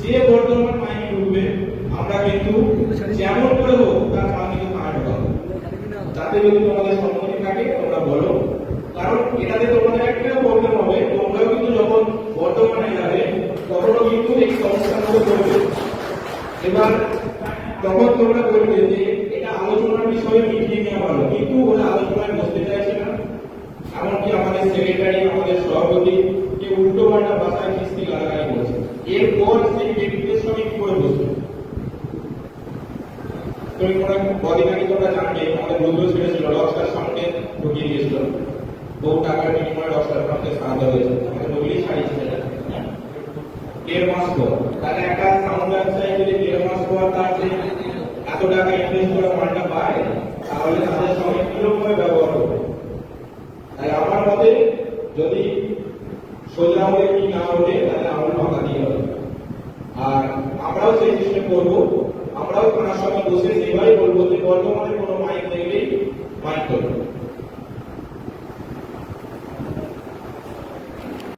যে বর্তমান মাইনে ঢুকবে আমরা কিন্তু যেমন করে হোক তার মাল কিন্তু কাট পাবো, তাতে যদি তোমাদের সম্মতি থাকে তোমরা বলো। কারণ এটাতে তোমাদের একটা প্রবলেম হবে, তোমরাও কিন্তু যখন বর্তমানে যাবে তখনও কিন্তু এই সমস্যার মধ্যে পড়বে। এবার তখন তোমরা বলবে যে এটা আলোচনার বিষয়ে মিটিয়ে নেওয়া ভালো, কিন্তু ওরা আলোচনায় বসতে চাইছে না। এমনকি আমাদের সেক্রেটারি, আমাদের সভাপতি কেউ উল্টো পাল্টা ভাষায় কিস্তি গালাগালি করছে, এরপর সেই ব্যক্তিদের সঙ্গে কি করে বসবে? তুমি কদিন আগে তোমরা জানবে আমাদের বন্ধু ছেড়েছিল, রক্সটার সামনে ঢুকিয়ে দিয়েছিল, বহু টাকার বিনিময়ে রক্সটার সামনে সাহায্য হয়েছে, আমাদের বগলেই ছাড়িয়েছিল 1.5 মাস পর। তাহলে একটা সাউন্ড ব্যবসায়ী যদি 1.5 মাস পর তার যে এত টাকা ইনভেস্ট করে মালটা পায়, তাহলে তাদের সঙ্গে কিরকম ব্যবহার করবে? তাই আমার মতে যদি সোজা হয়ে কি না ওঠে তাহলে আমরা ভাঙা দিয়ে হবে। আর আমরাও সেই সিস্টেম করবো, আমরাও থানার সঙ্গে বসে সেভাবে বলবো যে বর্তমানে কোনো মাইক দেখলেই মাইক করবো।